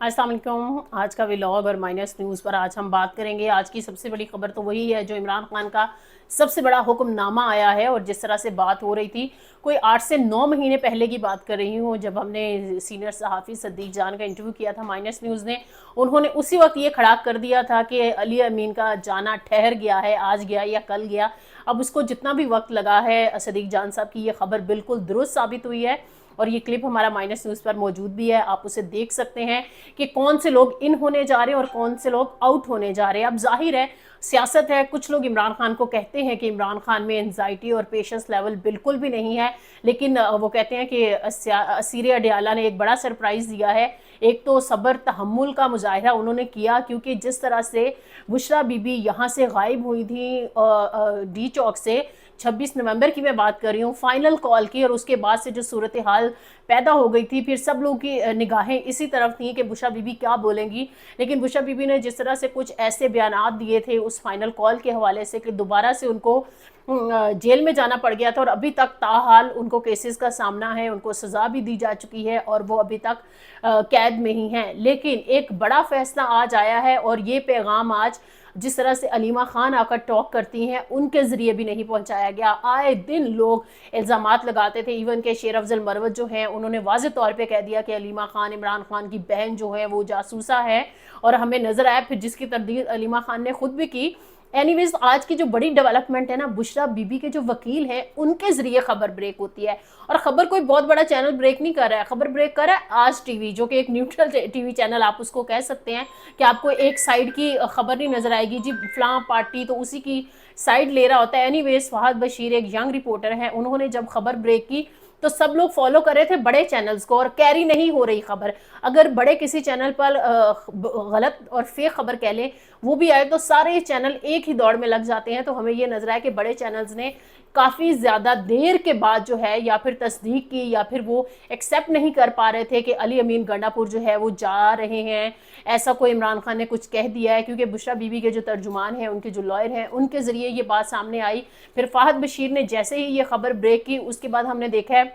अस्सलाम वालेकुम। आज का व्लॉग और माइनस न्यूज़ पर आज हम बात करेंगे। आज की सबसे बड़ी खबर तो वही है जो इमरान खान का सबसे बड़ा हुक्मनामा आया है। और जिस तरह से बात हो रही थी, कोई 8 से 9 महीने पहले की बात कर रही हूँ, जब हमने सीनियर सहाफ़ी सदीक जान का इंटरव्यू किया था माइनस न्यूज़ ने, उन्होंने उसी वक्त ये खड़ा कर दिया था कि अली अमीन का जाना ठहर गया है, आज गया या कल गया। अब उसको जितना भी वक्त लगा है, सदीक जान साहब की ये खबर बिल्कुल दुरुस्त साबित हुई है। और ये क्लिप हमारा माइनस न्यूज़ पर मौजूद भी है, आप उसे देख सकते हैं कि कौन से लोग इन होने जा रहे हैं और कौन से लोग आउट होने जा रहे हैं। अब जाहिर है सियासत है, कुछ लोग इमरान खान को कहते हैं कि इमरान खान में एंजाइटी और पेशेंस लेवल बिल्कुल भी नहीं है, लेकिन वो कहते हैं कि असीर अडियाला ने एक बड़ा सरप्राइज़ दिया है। एक तो सब्र तहम्मुल का मुजाहिरा उन्होंने किया, क्योंकि जिस तरह से बुशरा बीबी यहाँ से गायब हुई थी डी चौक से, 26 नवंबर की मैं बात कर रही हूँ, फाइनल कॉल की, और उसके बाद से जो सूरत हाल पैदा हो गई थी, फिर सब लोगों की निगाहें इसी तरफ थी कि बुशरा बीबी क्या बोलेंगी। लेकिन बुशरा बीबी ने जिस तरह से कुछ ऐसे बयानात दिए थे उस फाइनल कॉल के हवाले से कि दोबारा से उनको जेल में जाना पड़ गया था, और अभी तक ताहाल उनको केसेस का सामना है, उनको सज़ा भी दी जा चुकी है और वो अभी तक कैद में ही हैं। लेकिन एक बड़ा फैसला आज आया है, और ये पैगाम आज जिस तरह से अलीमा खान आकर टॉक करती हैं उनके ज़रिए भी नहीं पहुंचाया गया। आए दिन लोग इल्ज़ामात लगाते थे, इवन के शेर अफजल मरवत जो हैं उन्होंने वाज़े तौर पे कह दिया कि अलीमा खान इमरान खान की बहन जो है वो जासूसा है, और हमें नज़र आया, फिर जिसकी तरदीद अलीमा खान ने खुद भी की। एनीवेज, आज की जो बड़ी डेवलपमेंट है ना, बुशरा बीबी के जो वकील हैं उनके ज़रिए खबर ब्रेक होती है। और ख़बर कोई बहुत बड़ा चैनल ब्रेक नहीं कर रहा है, खबर ब्रेक कर रहा है आज टीवी, जो कि एक न्यूट्रल टीवी चैनल आप उसको कह सकते हैं, कि आपको एक साइड की खबर नहीं नज़र आएगी जी, फलां पार्टी तो उसी की साइड ले रहा होता है। एनीवेज, फहद बशीर एक यंग रिपोर्टर हैं, उन्होंने जब खबर ब्रेक की तो सब लोग फॉलो कर रहे थे बड़े चैनल्स को, और कैरी नहीं हो रही खबर। अगर बड़े किसी चैनल पर गलत और फेक खबर कह लें वो भी आए तो सारे चैनल एक ही दौड़ में लग जाते हैं। तो हमें ये नजर आया कि बड़े चैनल्स ने काफ़ी ज़्यादा देर के बाद जो है या फिर तस्दीक की, या फिर वो एक्सेप्ट नहीं कर पा रहे थे कि अली अमीन गंडापुर जो है वो जा रहे हैं, ऐसा कोई इमरान खान ने कुछ कह दिया है। क्योंकि बुशरा बीबी के जो तर्जुमान हैं, उनके जो लॉयर हैं, उनके ज़रिए ये बात सामने आई। फिर फहद बशीर ने जैसे ही ये खबर ब्रेक की, उसके बाद हमने देखा है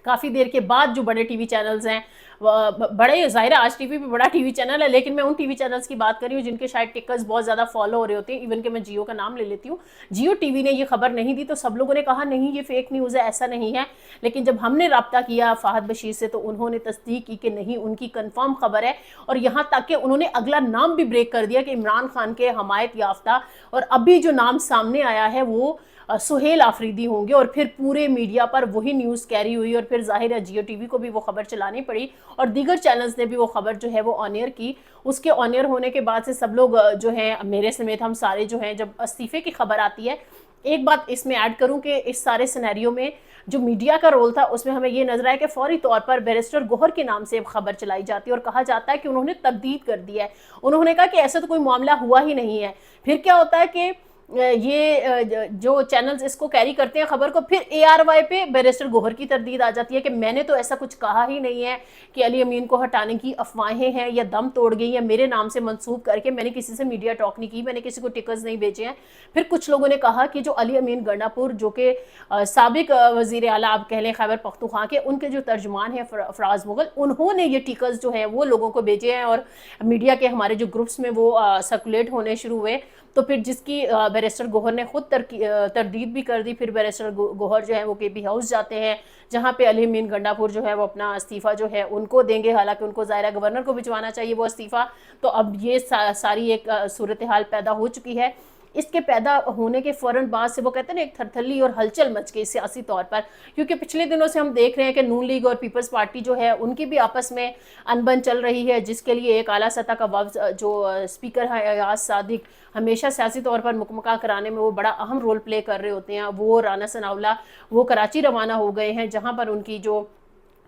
काफ़ी देर के बाद जो बड़े टीवी चैनल्स हैं, बड़े ज़ाहिर आज टीवी पे बड़ा टीवी चैनल है, लेकिन मैं उन टीवी चैनल्स की बात कर रही हूँ जिनके शायद टिकर्स बहुत ज़्यादा फॉलो हो रहे होते हैं। इवन कि मैं जियो का नाम ले लेती हूँ, जियो टीवी ने ये खबर नहीं दी, तो सब लोगों ने कहा नहीं ये फेक न्यूज़ है, ऐसा नहीं है। लेकिन जब हमने रब्ता किया फहद बशीर से तो उन्होंने तस्दीक की कि नहीं, उनकी कन्फर्म खबर है। और यहाँ तक कि उन्होंने अगला नाम भी ब्रेक कर दिया कि इमरान खान के हमायत याफ्ता, और अभी जो नाम सामने आया है वो सुहेल आफरीदी होंगे। और फिर पूरे मीडिया पर वही न्यूज़ कैरी हुई, और फिर जाहिर है जियो टीवी को भी वो खबर चलानी पड़ी, और दीगर चैनल्स ने भी वो खबर जो है वो ऑन एयर की। उसके ऑन एयर होने के बाद से सब लोग जो हैं, मेरे समेत हम सारे जो हैं, जब इस्तीफे की खबर आती है, एक बात इसमें ऐड करूं कि इस सारे सिनेरियो में जो मीडिया का रोल था उसमें हमें ये नजर आया कि फौरी तौर पर बैरिस्टर गोहर के नाम से खबर चलाई जाती है, और कहा जाता है कि उन्होंने तब्दील कर दिया है। उन्होंने कहा कि ऐसा तो कोई मामला हुआ ही नहीं है। फिर क्या होता है कि ये जो चैनल्स इसको कैरी करते हैं खबर को, फिर ARY पे बैरिस्टर गोहर की तरदीद आ जाती है कि मैंने तो ऐसा कुछ कहा ही नहीं है, कि अली अमीन को हटाने की अफवाहें हैं या दम तोड़ गई या मेरे नाम से मंसूब करके, मैंने किसी से मीडिया टॉक नहीं की, मैंने किसी को टिकट्स नहीं भेजे हैं। फिर कुछ लोगों ने कहा कि जो अली अमीन गंडापुर, जो कि साबिक वज़ीर आला आप कह लें खैबर पख्तूनख्वा के, उनके जो तर्जुमान हैं फराज मुगल, उन्होंने ये टिकट्स जो है वो लोगों को भेजे हैं, और मीडिया के हमारे जो ग्रुप्स में वो सर्कुलेट होने शुरू हुए। तो फिर जिसकी बैरिस्टर गोहर ने खुद तरदीद भी कर दी। फिर बैरिस्टर गोहर जो है वो KB हाउस जाते हैं, जहाँ पे अली अमीन गंडापुर जो है वो अपना इस्तीफ़ा जो है उनको देंगे, हालांकि उनको ज़ाहिर गवर्नर को भिजवाना चाहिए वो इस्तीफ़ा। तो अब ये सारी एक सूरत हाल पैदा हो चुकी है। इसके पैदा होने के फ़ौरन बाद से वो कहते हैं ना, एक थरथली और हलचल मच गई सियासी तौर पर, क्योंकि पिछले दिनों से हम देख रहे हैं कि नून लीग और पीपल्स पार्टी जो है उनकी भी आपस में अनबन चल रही है, जिसके लिए एक आला सतह का जो स्पीकर है अयाज सादिक, हमेशा सियासी तौर पर मुकमका कराने में वो बड़ा अहम रोल प्ले कर रहे होते हैं। वो राना सनाउल्लाह वो कराची रवाना हो गए हैं, जहाँ पर उनकी जो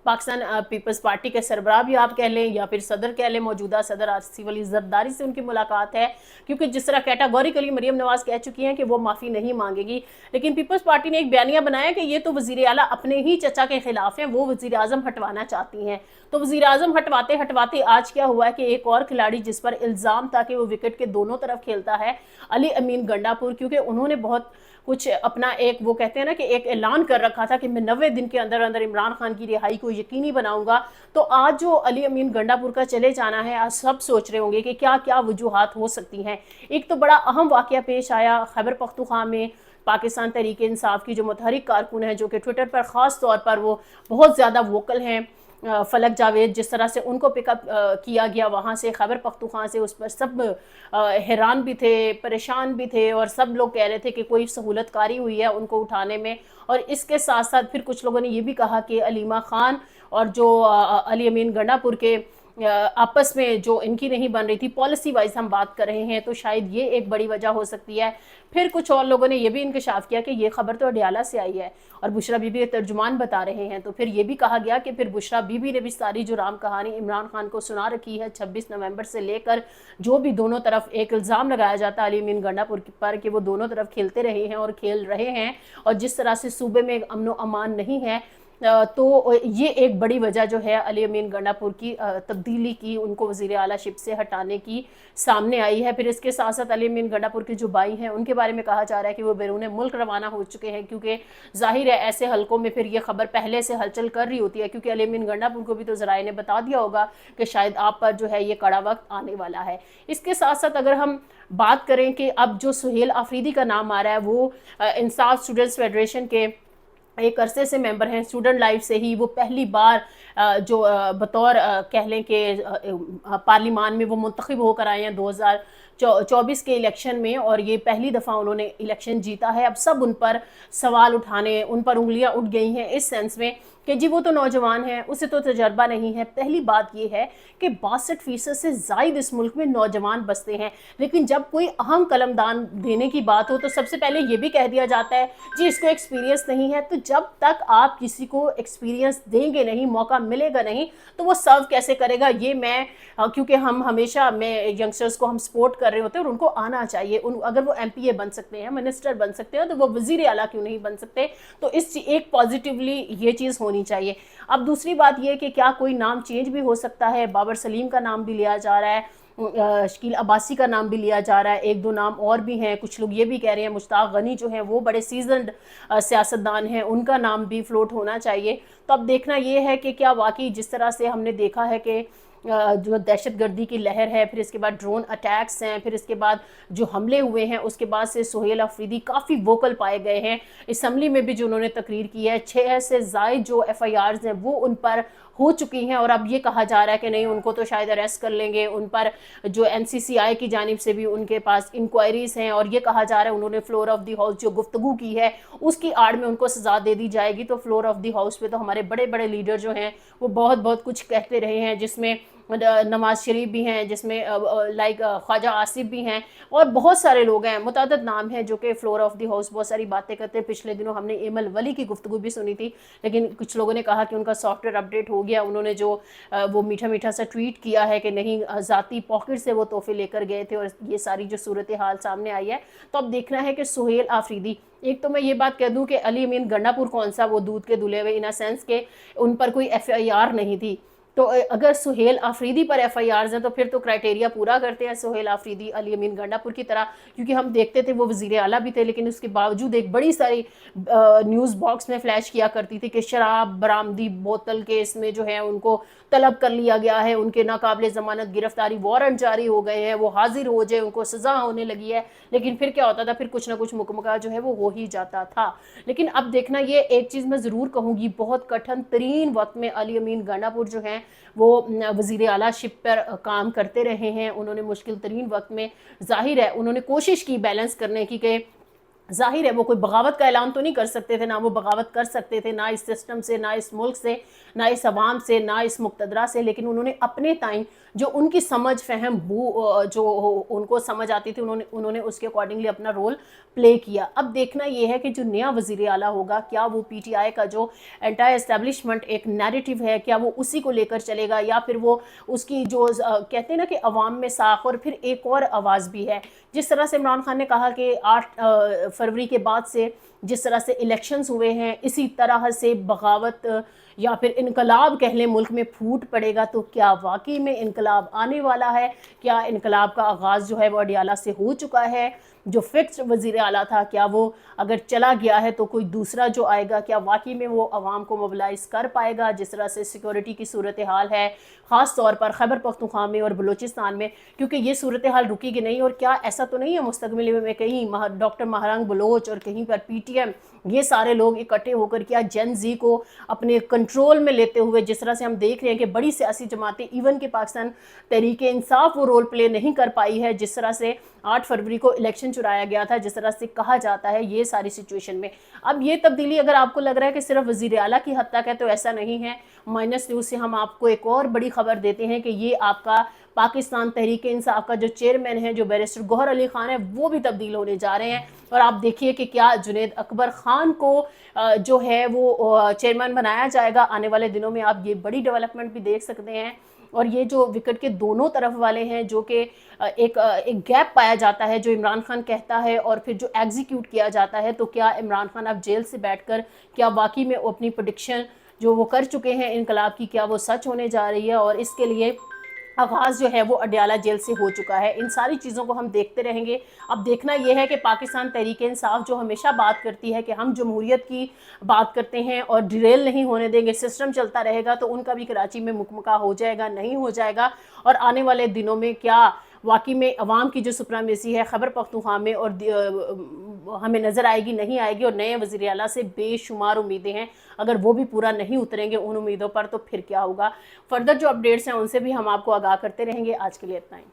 पाकिस्तान पीपल्स पार्टी के सरबराह भी आप कह लें या फिर सदर कह लें, मौजूदा सदर आसिफ अली जरदारी से उनकी मुलाकात है। क्योंकि जिस तरह कैटेगोरिकली मरीम नवाज कह चुकी हैं कि वो माफ़ी नहीं मांगेगी, लेकिन पीपल्स पार्टी ने एक बयानिया बनाया कि ये तो वज़ीर आला अपने ही चचा के खिलाफ हैं, वो वज़ीर आज़म हटवाना चाहती हैं। तो वज़ीर आज़म हटवाते हटवाते आज क्या हुआ है कि एक और खिलाड़ी जिस पर इल्ज़ाम था कि वो विकेट के दोनों तरफ खेलता है, अली अमीन गंडापुर, क्योंकि उन्होंने बहुत कुछ अपना एक वो कहते हैं ना कि एक ऐलान कर रखा था कि मैं 90 दिन के अंदर अंदर इमरान खान की रिहाई को यकीनी बनाऊंगा। तो आज जो अली अमीन गंडापुर का चले जाना है, आज सब सोच रहे होंगे कि क्या क्या वजूहात हो सकती हैं। एक तो बड़ा अहम वाक़या पेश आया खैबर पख्तूनख्वा में, पाकिस्तान तहरीक इंसाफ की जो मुतहरिक कारकुन है, जो कि ट्विटर पर ख़ास तौर पर वो बहुत ज़्यादा वोकल हैं, फलक जावेद, जिस तरह से उनको पिकअप किया गया वहाँ से खैबर पख्तूनख्वा से, उस पर सब हैरान भी थे, परेशान भी थे, और सब लोग कह रहे थे कि कोई सहूलतकारी हुई है उनको उठाने में। और इसके साथ साथ फिर कुछ लोगों ने ये भी कहा कि अलीमा खान और जो अली अमीन गंडापुर के आपस में जो इनकी नहीं बन रही थी, पॉलिसी वाइज हम बात कर रहे हैं, तो शायद ये एक बड़ी वजह हो सकती है। फिर कुछ और लोगों ने ये भी इंकशाफ किया कि ये खबर तो अडियाला से आई है और बुशरा बीबी के तर्जुमान बता रहे हैं। तो फिर ये भी कहा गया कि फिर बुशरा बीबी ने भी सारी जो राम कहानी इमरान खान को सुना रखी है 26 नवंबर से लेकर, जो भी दोनों तरफ एक इल्ज़ाम लगाया जाता है अली अमीन गंडापुर पर कि वो दोनों तरफ खेलते रहे हैं और खेल रहे हैं, और जिस तरह से सूबे में अमन व अमान नहीं है, तो ये एक बड़ी वजह जो है अली अमीन गंडापुर की तब्दीली की, उनको वज़ीर आला शिप से हटाने की सामने आई है। फिर इसके साथ साथ अली अमीन गंडापुर के जो भाई हैं उनके बारे में कहा जा रहा है कि वो बैरून मुल्क रवाना हो चुके हैं, क्योंकि जाहिर है ऐसे हलकों में फिर ये खबर पहले से हलचल कर रही होती है, क्योंकि अली अमीन गंडापुर को भी तो ज़राए ने बता दिया होगा कि शायद आप पर जो है ये कड़ा वक्त आने वाला है। इसके साथ साथ अगर हम बात करें कि अब जो सुहेल आफरीदी का नाम आ रहा है, वो इंसाफ स्टूडेंट्स फेडरेशन के एक अरसे से मेंबर हैं, स्टूडेंट लाइफ से ही। वो पहली बार जो बतौर कह लें कि पार्लिमान में वो मुंतखब होकर आए हैं 2024 के इलेक्शन में, और ये पहली दफ़ा उन्होंने इलेक्शन जीता है। अब सब उन पर सवाल उठाने, उन पर उंगलियां उठ गई हैं इस सेंस में कि जी वो तो नौजवान है, उसे तो तजर्बा नहीं है। पहली बात ये है कि 62% से ज़ायद इस मुल्क में नौजवान बसते हैं, लेकिन जब कोई अहम कलमदान देने की बात हो तो सबसे पहले ये भी कह दिया जाता है जी इसको एक्सपीरियंस नहीं है। तो जब तक आप किसी को एक्सपीरियंस देंगे नहीं, मौका मिलेगा नहीं, तो वो सर्व कैसे करेगा। ये मैं क्योंकि हम हमेशा यंगस्टर्स को हम सपोर्ट कर रहे होते हैं और उनको आना चाहिए। अगर वो MPA बन सकते हैं, मिनिस्टर बन सकते हैं, तो वो वज़ीर आला क्यों नहीं बन सकते। तो इस एक पॉजिटिवली ये चीज़ होनी चाहिए। अब दूसरी बात ये कि क्या कोई नाम चेंज भी हो सकता है। बाबर सलीम का नाम भी लिया जा रहा है, शकील अब्बासी का नाम भी लिया जा रहा है, एक दो नाम और भी हैं। कुछ लोग ये भी कह रहे हैं मुश्ताक गनी जो हैं वो बड़े सीजनड सियासतदान हैं, उनका नाम भी फ्लोट होना चाहिए। तो अब देखना ये है कि क्या वाकई जिस तरह से हमने देखा है कि जो दहशतगर्दी की लहर है, फिर इसके बाद ड्रोन अटैक्स हैं, फिर इसके बाद जो हमले हुए हैं, उसके बाद से सुहेल आफरीदी काफ़ी वोकल पाए गए हैं। असम्बली में भी जो उन्होंने तकरीर की है, 6 से ज़ायद जो FIRs हैं वो उन पर हो चुकी हैं, और अब ये कहा जा रहा है कि नहीं उनको तो शायद अरेस्ट कर लेंगे। उन पर जो NCCI की जानिब से भी उनके पास इंक्वायरीज़ हैं, और ये कहा जा रहा है उन्होंने फ्लोर ऑफ द हाउस जो गुफ्तगू की है उसकी आड़ में उनको सज़ा दे दी जाएगी। तो फ्लोर ऑफ द हाउस पे तो हमारे बड़े बड़े लीडर जो हैं वो बहुत बहुत कुछ कहते रहे हैं, जिसमें नवाज शरीफ भी हैं, जिसमें लाइक ख्वाजा आसिफ भी हैं, और बहुत सारे लोग हैं, मुतअद्दिद नाम हैं जो कि फ्लोर ऑफ द हाउस बहुत सारी बातें करते हैं। पिछले दिनों हमने एमल वली की गुफ्तगू भी सुनी थी, लेकिन कुछ लोगों ने कहा कि उनका सॉफ्टवेयर अपडेट हो गया। उन्होंने जो वो मीठा मीठा सा ट्वीट किया है कि नहीं ज़ाती पॉकेट से वो तोहफे लेकर गए थे, और ये सारी जो सूरत हाल सामने आई है। तो अब देखना है कि सुहेल आफरीदी, एक तो मैं ये बात कह दूं कि अली अमीन गंडापुर कौन सा वो दूध के धुले हुए, इन अ सेंस के उन पर कोई FIR नहीं थी। तो अगर सुहेल आफरीदी पर FIRs हैं तो फिर तो क्राइटेरिया पूरा करते हैं सुहेल आफरीदी अली अमीन गंडापुर की तरह, क्योंकि हम देखते थे वो वज़ीर आला भी थे, लेकिन उसके बावजूद एक बड़ी सारी न्यूज़ बॉक्स में फ्लैश किया करती थी कि शराब बरामदी बोतल केस में जो है उनको तलब कर लिया गया है, उनके नाकाबिले ज़मानत गिरफ्तारी वारंट जारी हो गए हैं, वो हाजिर हो जाए, उनको सज़ा होने लगी है। लेकिन फिर क्या होता था, फिर कुछ ना कुछ मुकम्मल जो है वो हो ही जाता था। लेकिन अब देखना, ये एक चीज़ मैं ज़रूर कहूँगी, बहुत कठिन तरीन वक्त में अली अमीन गंडापुर जो हैं वो वज़ीर आला शिप पर काम करते रहे हैं। उन्होंने मुश्किल तरीन वक्त में ज़ाहिर है उन्होंने कोशिश की बैलेंस करने की, कि ज़ाहिर है वो कोई बगावत का ऐलान तो नहीं कर सकते थे, ना वो बगावत कर सकते थे, ना इस सिस्टम से, ना इस मुल्क से, ना इस अवाम से, ना इस मुक़तदरा से, लेकिन उन्होंने अपने टाइम जो उनकी समझ फहम जो उनको समझ आती थी उन्होंने उसके अकॉर्डिंगली अपना रोल प्ले किया। अब देखना ये है कि जो नया वज़ीर आला होगा, क्या वो PTI का जो एंटायर एस्टेब्लिशमेंट एक नैरेटिव है, क्या वो उसी को लेकर चलेगा, या फिर वो उसकी जो कहते हैं ना कि अवाम में साख। और फिर एक और आवाज़ भी है, जिस तरह से इमरान खान ने कहा कि 8 फरवरी के बाद से जिस तरह से इलेक्शंस हुए हैं, इसी तरह से बगावत या फिर इनकलाब कह लें मुल्क में फूट पड़ेगा, तो क्या वाकई में इनकलाब आने वाला है? क्या इनकलाब का आगाज़ जो है वो अडियाला से हो चुका है? जो फिक्स्ड वज़ीर आला था, क्या वो अगर चला गया है तो कोई दूसरा जो आएगा, क्या वाकई में वो अवाम को मोबिलाइज़ कर पाएगा? जिस तरह से सिक्योरिटी की सूरत हाल है ख़ास तौर पर खैबर पख्तूनख्वा में और बलूचिस्तान में, क्योंकि ये सूरत हाल रुकेगी नहीं। और क्या ऐसा तो नहीं है मुस्तकबिल में कहीं डॉक्टर महरंग बलोच और कहीं पर PTM ये सारे लोग इकट्ठे होकर क्या जेन ज़ी को अपने कंट्रोल में लेते हुए, जिस तरह से हम देख रहे हैं कि बड़ी सियासी जमातें इवन के पाकिस्तान तहरीक इंसाफ वो रोल प्ले नहीं कर पाई है, जिस तरह से 8 फरवरी को इलेक्शन चुराया गया था, जिस तरह से कहा जाता है, ये सारी सिचुएशन में अब ये तब्दीली अगर आपको लग रहा है कि सिर्फ वज़ीर आला की हद तक है, तो ऐसा नहीं है। माइनस न्यूज़ से हम आपको एक और बड़ी खबर देते हैं कि ये आपका पाकिस्तान तहरीक इंसाफ का जो चेयरमैन है, जो बैरिस्टर गौहर अली खान है, वो भी तब्दील होने जा रहे हैं। और आप देखिए कि क्या जुनैद अकबर खान को जो है वो चेयरमैन बनाया जाएगा आने वाले दिनों में। आप ये बड़ी डेवलपमेंट भी देख सकते हैं। और ये जो विकेट के दोनों तरफ वाले हैं, जो कि एक गैप पाया जाता है, जो इमरान खान कहता है और फिर जो एग्जीक्यूट किया जाता है, तो क्या इमरान खान अब जेल से बैठकर क्या वाकई में अपनी प्रेडिक्शन जो वो कर चुके हैं इनकलाब की, क्या वो सच होने जा रही है? और इसके लिए आगाज़ जो है वो अडियाला जेल से हो चुका है। इन सारी चीज़ों को हम देखते रहेंगे। अब देखना यह है कि पाकिस्तान तहरीक इंसाफ जो हमेशा बात करती है कि हम जमहूरियत की बात करते हैं और डिरेल नहीं होने देंगे, सिस्टम चलता रहेगा, तो उनका भी कराची में मुकमका हो जाएगा, नहीं हो जाएगा? और आने वाले दिनों में क्या वाकई में अवाम की जो सुप्रीमेसी है खैबर पख्तूनख्वा में और हमें नज़र आएगी, नहीं आएगी? और नए वज़ीर आला से बेशुमार उम्मीदें हैं, अगर वो भी पूरा नहीं उतरेंगे उन उम्मीदों पर, तो फिर क्या होगा? फर्दर जो अपडेट्स हैं उनसे भी हम आपको आगाह करते रहेंगे। आज के लिए इतना ही।